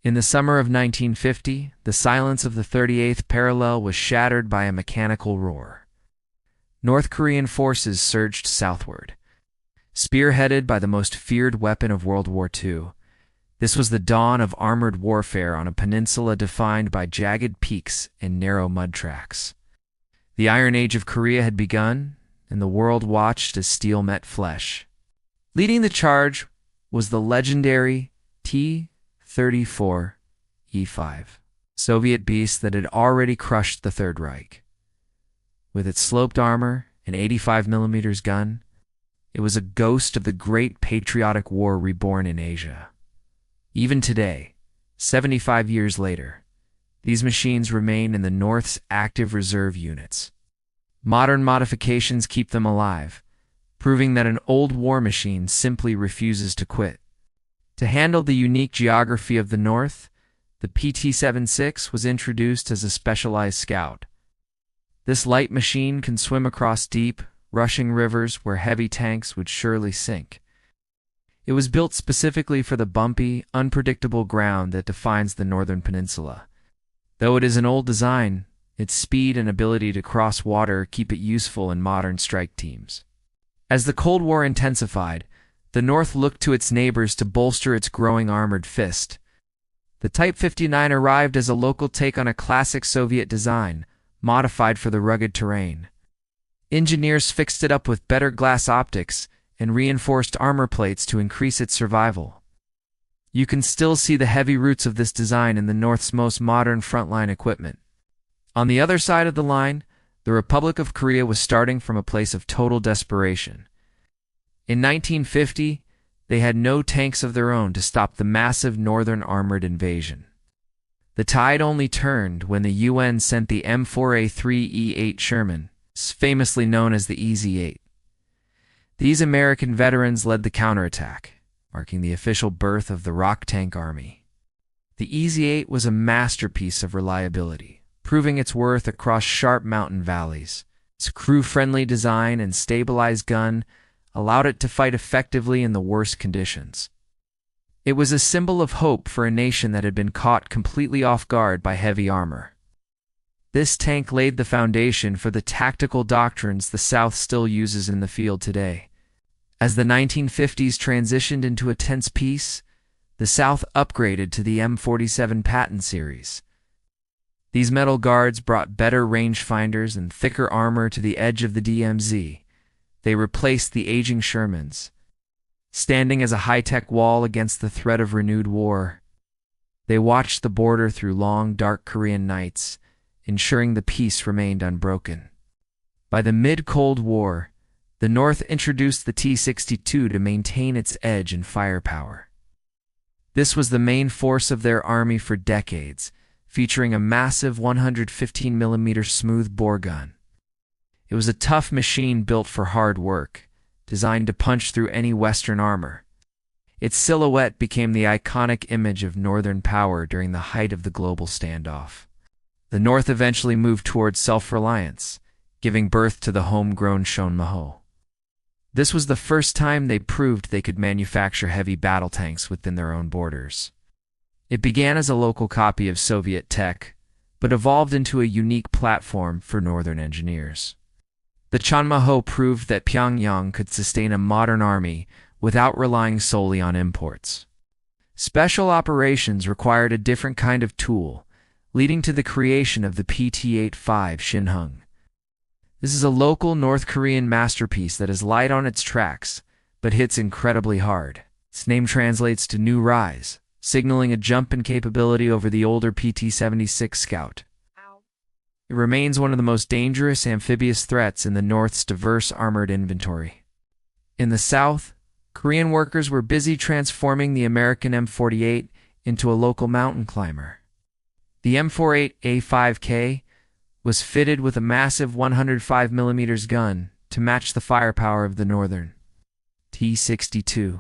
In the summer of 1950, the silence of the 38th parallel was shattered by a mechanical roar. North Korean forces surged southward. Spearheaded by the most feared weapon of World War II, this was the dawn of armored warfare on a peninsula defined by jagged peaks and narrow mud tracks. The Iron Age of Korea had begun, and the world watched as steel met flesh. Leading the charge was the legendary T-34E5, Soviet beast that had already crushed the Third Reich. With its sloped armor and 85mm gun, it was a ghost of the Great Patriotic War reborn in Asia. Even today, 75 years later, these machines remain in the North's active reserve units. Modern modifications keep them alive, proving that an old war machine simply refuses to quit. To handle the unique geography of the North, the PT-76 was introduced as a specialized scout. This light machine can swim across deep, rushing rivers where heavy tanks would surely sink. It was built specifically for the bumpy, unpredictable ground that defines the Northern Peninsula. Though it is an old design, its speed and ability to cross water keep it useful in modern strike teams. As the Cold War intensified, the North looked to its neighbors to bolster its growing armored fist. The Type 59 arrived as a local take on a classic Soviet design, modified for the rugged terrain. Engineers fixed it up with better glass optics and reinforced armor plates to increase its survival. You can still see the heavy roots of this design in the North's most modern frontline equipment. On the other side of the line, the Republic of Korea was starting from a place of total desperation. In 1950, they had no tanks of their own to stop the massive northern armored invasion. The tide only turned when the UN sent the M4A3E8 Sherman, famously known as the EZ-8. These American veterans led the counterattack, marking the official birth of the Rock Tank Army. The EZ-8 was a masterpiece of reliability, proving its worth across sharp mountain valleys. Its crew-friendly design and stabilized gun allowed it to fight effectively in the worst conditions. It was a symbol of hope for a nation that had been caught completely off guard by heavy armor. This tank laid the foundation for the tactical doctrines the South still uses in the field today. As the 1950s transitioned into a tense peace, the South upgraded to the M47 Patton series. These metal guards brought better rangefinders and thicker armor to the edge of the DMZ. They replaced the aging Shermans, standing as a high-tech wall against the threat of renewed war. They watched the border through long, dark Korean nights, ensuring the peace remained unbroken. By the mid-Cold War, the North introduced the T-62 to maintain its edge and firepower. This was the main force of their army for decades, featuring a massive 115mm smooth-bore gun. It was a tough machine built for hard work, designed to punch through any Western armor. Its silhouette became the iconic image of Northern power during the height of the global standoff. The North eventually moved towards self-reliance, giving birth to the homegrown Shonmaho. This was the first time they proved they could manufacture heavy battle tanks within their own borders. It began as a local copy of Soviet tech, but evolved into a unique platform for Northern engineers. The Chonmaho proved that Pyongyang could sustain a modern army without relying solely on imports. Special operations required a different kind of tool, leading to the creation of the PT-85 Shinhung. This is a local North Korean masterpiece that is light on its tracks, but hits incredibly hard. Its name translates to New Rise, signaling a jump in capability over the older PT-76 Scout. It remains one of the most dangerous amphibious threats in the North's diverse armored inventory. In the South, Korean workers were busy transforming the American M48 into a local mountain climber. The M48A5K was fitted with a massive 105mm gun to match the firepower of the Northern T-62.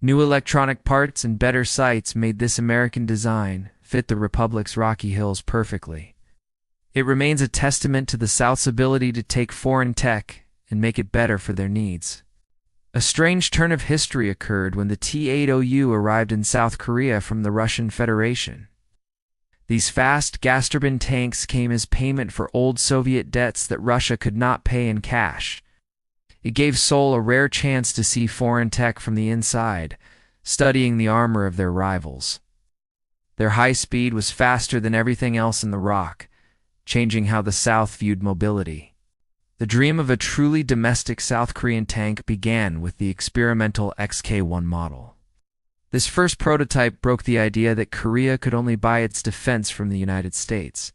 New electronic parts and better sights made this American design fit the Republic's rocky hills perfectly. It remains a testament to the South's ability to take foreign tech and make it better for their needs. A strange turn of history occurred when the T-8OU arrived in South Korea from the Russian Federation. These fast gas turbine tanks came as payment for old Soviet debts that Russia could not pay in cash. It gave Seoul a rare chance to see foreign tech from the inside, studying the armor of their rivals. Their high speed was faster than everything else in the ROC, changing how the South viewed mobility. The dream of a truly domestic South Korean tank began with the experimental XK-1 model. This first prototype broke the idea that Korea could only buy its defense from the United States.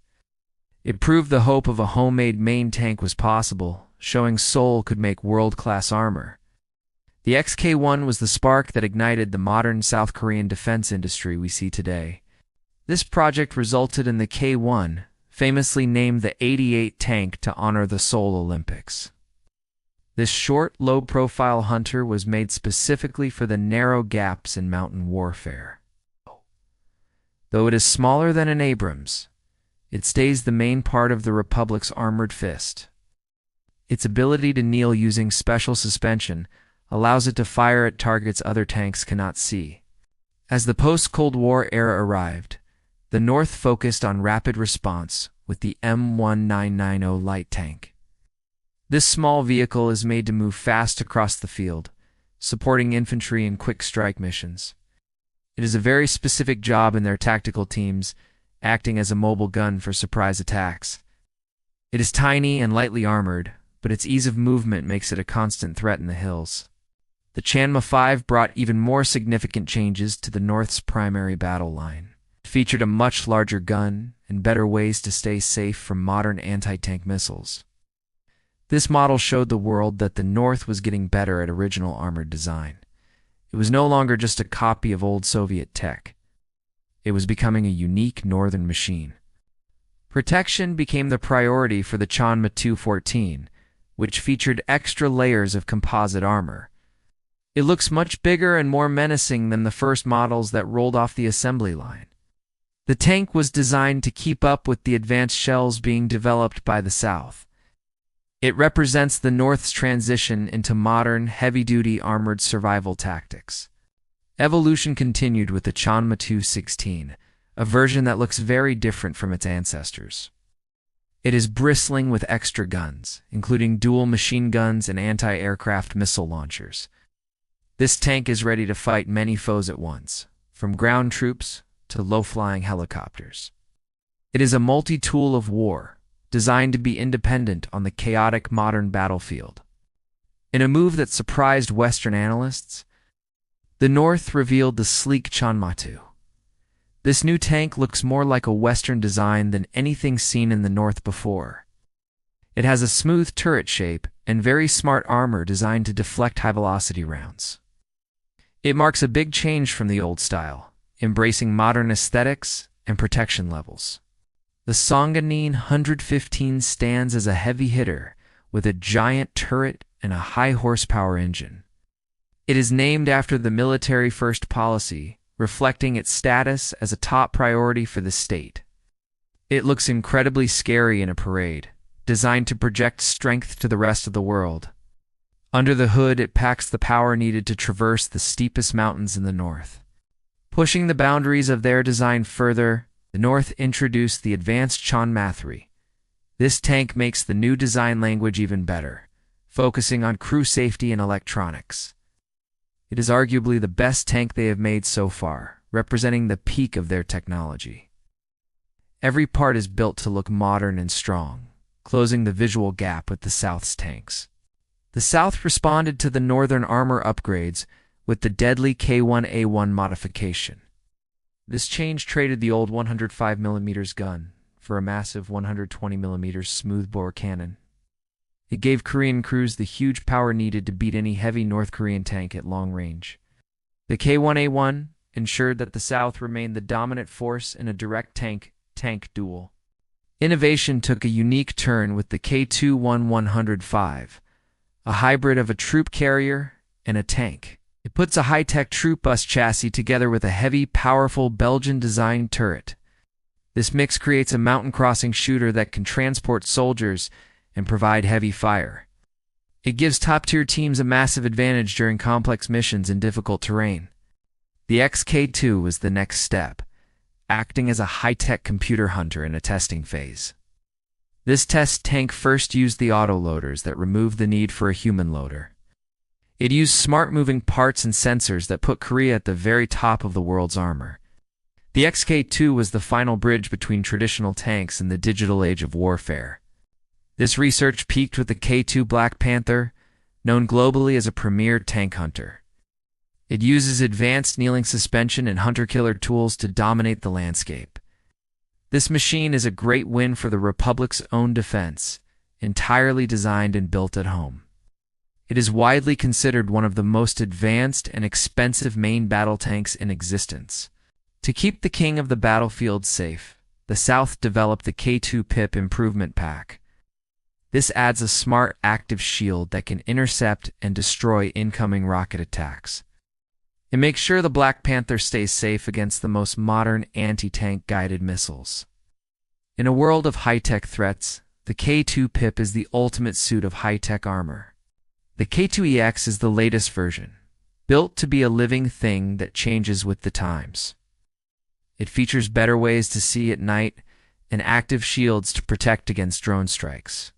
It proved the hope of a homemade main tank was possible, showing Seoul could make world-class armor. The XK-1 was the spark that ignited the modern South Korean defense industry we see today. This project resulted in the K-1, famously named the 88 tank to honor the Seoul Olympics. This short, low-profile hunter was made specifically for the narrow gaps in mountain warfare. Though it is smaller than an Abrams, it stays the main part of the Republic's armored fist. Its ability to kneel using special suspension allows it to fire at targets other tanks cannot see. As the post-Cold War era arrived, the North focused on rapid response with the M1990 light tank. This small vehicle is made to move fast across the field, supporting infantry and quick strike missions. It is a very specific job in their tactical teams, acting as a mobile gun for surprise attacks. It is tiny and lightly armored, but its ease of movement makes it a constant threat in the hills. The Chanma 5 brought even more significant changes to the North's primary battle line. It featured a much larger gun and better ways to stay safe from modern anti-tank missiles. This model showed the world that the North was getting better at original armored design. It was no longer just a copy of old Soviet tech. It was becoming a unique northern machine. Protection became the priority for the Chanma 214, which featured extra layers of composite armor. It looks much bigger and more menacing than the first models that rolled off the assembly line. The tank was designed to keep up with the advanced shells being developed by the South. It represents the North's transition into modern, heavy-duty armored survival tactics. Evolution continued with the Chanma 216, a version that looks very different from its ancestors. It is bristling with extra guns, including dual machine guns and anti-aircraft missile launchers. This tank is ready to fight many foes at once, from ground troops to low-flying helicopters. It is a multi-tool of war, designed to be independent on the chaotic modern battlefield. In a move that surprised Western analysts, the North revealed the sleek Chanma 2. This new tank looks more like a Western design than anything seen in the North before. It has a smooth turret shape and very smart armor designed to deflect high-velocity rounds. It marks a big change from the old style, embracing modern aesthetics and protection levels. The Songanin 115 stands as a heavy hitter with a giant turret and a high-horsepower engine. It is named after the military-first policy, reflecting its status as a top priority for the state. It looks incredibly scary in a parade, designed to project strength to the rest of the world. Under the hood, it packs the power needed to traverse the steepest mountains in the North. Pushing the boundaries of their design further, the North introduced the advanced Chanma 3. This tank makes the new design language even better, focusing on crew safety and electronics. It is arguably the best tank they have made so far, representing the peak of their technology. Every part is built to look modern and strong, closing the visual gap with the South's tanks. The South responded to the Northern armor upgrades with the deadly K1A1 modification. This change traded the old 105mm gun for a massive 120mm smoothbore cannon. It gave Korean crews the huge power needed to beat any heavy North Korean tank at long range. The K1A1 ensured that the South remained the dominant force in a direct tank-tank duel. Innovation took a unique turn with the K2 105, a hybrid of a troop carrier and a tank. It puts a high-tech troop bus chassis together with a heavy, powerful Belgian-designed turret. This mix creates a mountain-crossing shooter that can transport soldiers and provide heavy fire. It gives top-tier teams a massive advantage during complex missions in difficult terrain. The XK2 was the next step, acting as a high-tech computer hunter in a testing phase. This test tank first used the autoloaders that removed the need for a human loader. It used smart moving parts and sensors that put Korea at the very top of the world's armor. The XK2 was the final bridge between traditional tanks and the digital age of warfare. This research peaked with the K2 Black Panther, known globally as a premier tank hunter. It uses advanced kneeling suspension and hunter-killer tools to dominate the landscape. This machine is a great win for the Republic's own defense, entirely designed and built at home. It is widely considered one of the most advanced and expensive main battle tanks in existence. To keep the king of the battlefield safe, the South developed the K2 PIP Improvement Pack. This adds a smart active shield that can intercept and destroy incoming rocket attacks. It makes sure the Black Panther stays safe against the most modern anti-tank guided missiles. In a world of high-tech threats, the K2 PIP is the ultimate suit of high-tech armor. The K2EX is the latest version, built to be a living thing that changes with the times. It features better ways to see at night and active shields to protect against drone strikes.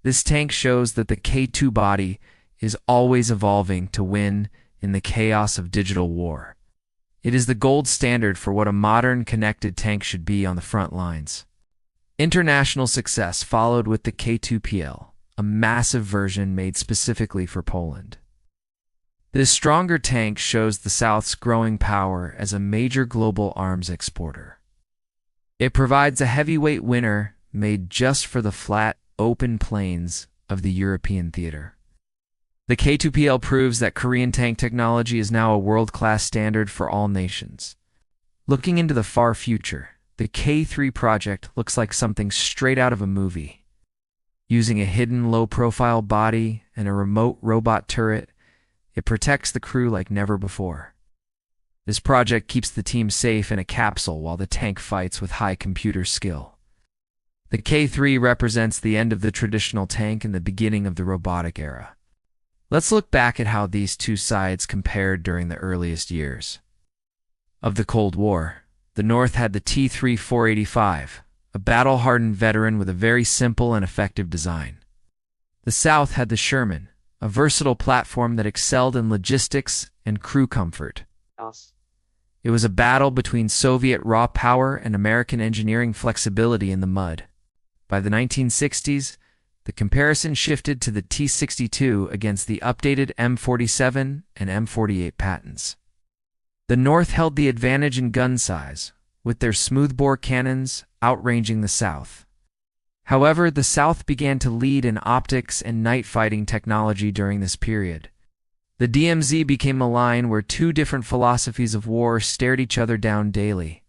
This tank shows that the K2 body is always evolving to win in the chaos of digital war. It is the gold standard for what a modern connected tank should be on the front lines. International success followed with the K2PL, a massive version made specifically for Poland. This stronger tank shows the South's growing power as a major global arms exporter. It provides a heavyweight winner made just for the flat, open plains of the European theater. The K2PL proves that Korean tank technology is now a world-class standard for all nations. Looking into the far future, the K3 project looks like something straight out of a movie. Using a hidden low-profile body and a remote robot turret, it protects the crew like never before. This project keeps the team safe in a capsule while the tank fights with high computer skill. The K3 represents the end of the traditional tank and the beginning of the robotic era. Let's look back at how these two sides compared during the earliest years of the Cold War. The North had the T-3-485, a battle-hardened veteran with a very simple and effective design. The South had the Sherman, a versatile platform that excelled in logistics and crew comfort. It was a battle between Soviet raw power and American engineering flexibility in the mud. By the 1960s, the comparison shifted to the T-62 against the updated M47 and M48 patents. The North held the advantage in gun size, with their smoothbore cannons outranging the South. However, the South began to lead in optics and night fighting technology during this period. The DMZ became a line where two different philosophies of war stared each other down daily.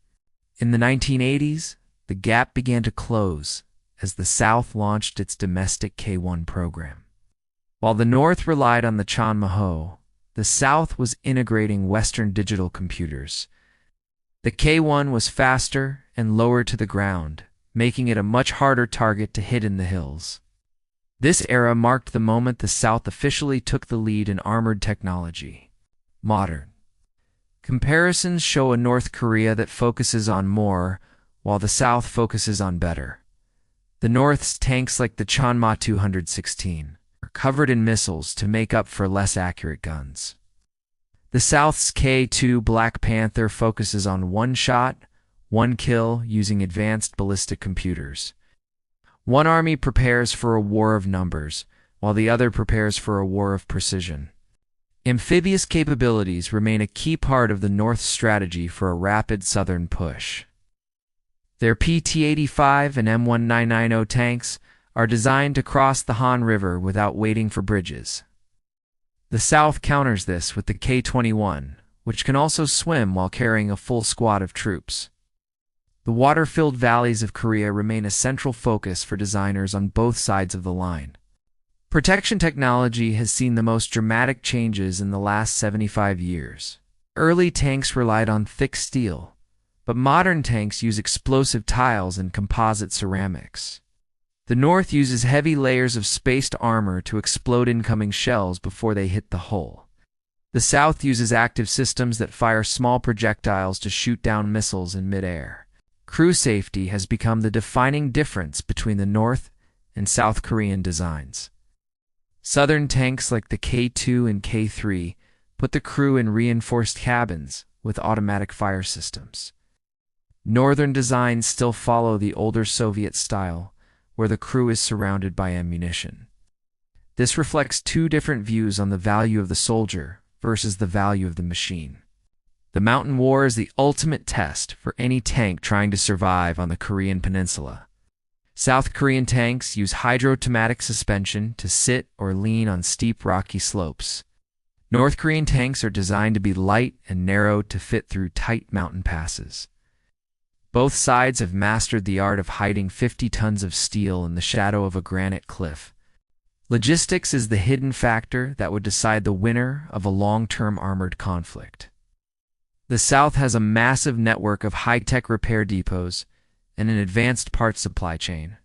In the 1980s, the gap began to close as the South launched its domestic K1 program. While the North relied on the Chonmaho, the South was integrating Western digital computers. The K1 was faster and lower to the ground, making it a much harder target to hit in the hills. This era marked the moment the South officially took the lead in armored technology. Modern comparisons show a North Korea that focuses on more, while the South focuses on better. The North's tanks like the Chanma 216 are covered in missiles to make up for less accurate guns. The South's K2 Black Panther focuses on one shot, one kill using advanced ballistic computers. One army prepares for a war of numbers, while the other prepares for a war of precision. Amphibious capabilities remain a key part of the North's strategy for a rapid southern push. Their PT-85 and M1990 tanks are designed to cross the Han River without waiting for bridges. The South counters this with the K-21, which can also swim while carrying a full squad of troops. The water-filled valleys of Korea remain a central focus for designers on both sides of the line. Protection technology has seen the most dramatic changes in the last 75 years. Early tanks relied on thick steel, but modern tanks use explosive tiles and composite ceramics. The North uses heavy layers of spaced armor to explode incoming shells before they hit the hull. The South uses active systems that fire small projectiles to shoot down missiles in midair. Crew safety has become the defining difference between the North and South Korean designs. Southern tanks like the K2 and K3 put the crew in reinforced cabins with automatic fire systems. Northern designs still follow the older Soviet style, where the crew is surrounded by ammunition. This reflects two different views on the value of the soldier versus the value of the machine. The mountain war is the ultimate test for any tank trying to survive on the Korean Peninsula. South Korean tanks use hydroautomatic suspension to sit or lean on steep rocky slopes. North Korean tanks are designed to be light and narrow to fit through tight mountain passes. Both sides have mastered the art of hiding 50 tons of steel in the shadow of a granite cliff. Logistics is the hidden factor that would decide the winner of a long-term armored conflict. The South has a massive network of high-tech repair depots and an advanced parts supply chain.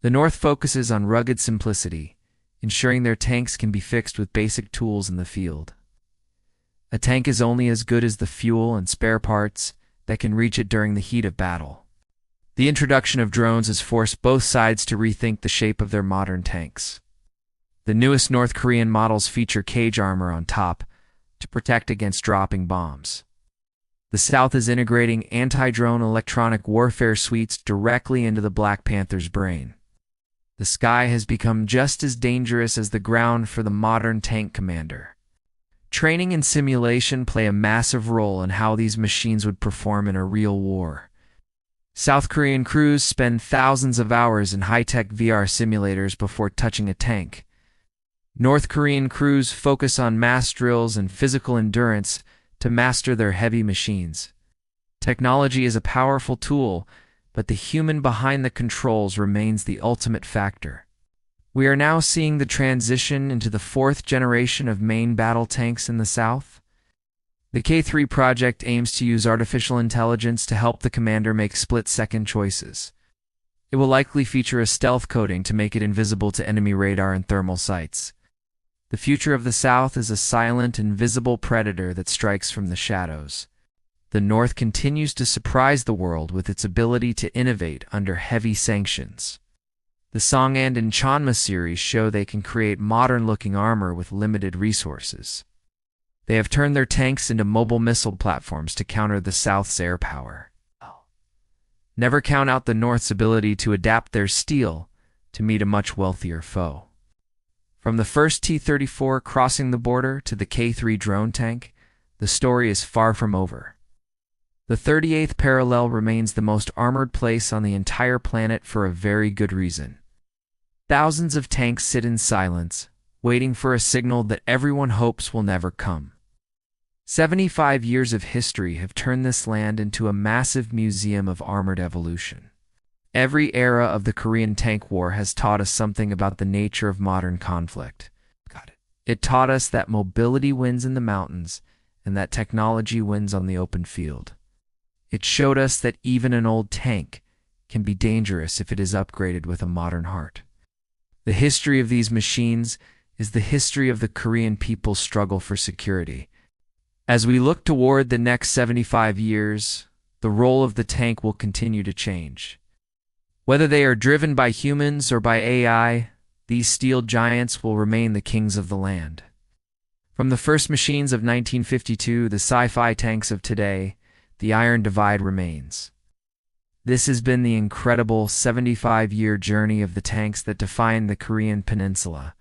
The North focuses on rugged simplicity, ensuring their tanks can be fixed with basic tools in the field. A tank is only as good as the fuel and spare parts that can reach it during the heat of battle. The introduction of drones has forced both sides to rethink the shape of their modern tanks. The newest North Korean models feature cage armor on top to protect against dropping bombs. The South is integrating anti-drone electronic warfare suites directly into the Black Panther's brain. The sky has become just as dangerous as the ground for the modern tank commander. Training and simulation play a massive role in how these machines would perform in a real war. South Korean crews spend thousands of hours in high-tech VR simulators before touching a tank. North Korean crews focus on mass drills and physical endurance to master their heavy machines. Technology is a powerful tool, but the human behind the controls remains the ultimate factor. We are now seeing the transition into the fourth generation of main battle tanks in the South. The K3 project aims to use artificial intelligence to help the commander make split-second choices. It will likely feature a stealth coating to make it invisible to enemy radar and thermal sights. The future of the South is a silent, invisible predator that strikes from the shadows. The North continues to surprise the world with its ability to innovate under heavy sanctions. The Songan and Chanma series show they can create modern-looking armor with limited resources. They have turned their tanks into mobile missile platforms to counter the South's air power. Never count out the North's ability to adapt their steel to meet a much wealthier foe. From the first T-34 crossing the border to the K3 drone tank, the story is far from over. The 38th parallel remains the most armored place on the entire planet for a very good reason. Thousands of tanks sit in silence, waiting for a signal that everyone hopes will never come. 75 years of history have turned this land into a massive museum of armored evolution. Every era of the Korean tank war has taught us something about the nature of modern conflict. It taught us that mobility wins in the mountains and that technology wins on the open field. It showed us that even an old tank can be dangerous if it is upgraded with a modern heart. The history of these machines is the history of the Korean people's struggle for security. As we look toward the next 75 years, the role of the tank will continue to change. Whether they are driven by humans or by AI, these steel giants will remain the kings of the land. From the first machines of 1952, the Sci-Fi tanks of today, the Iron Divide remains. This has been the incredible 75-year journey of the tanks that define the Korean Peninsula.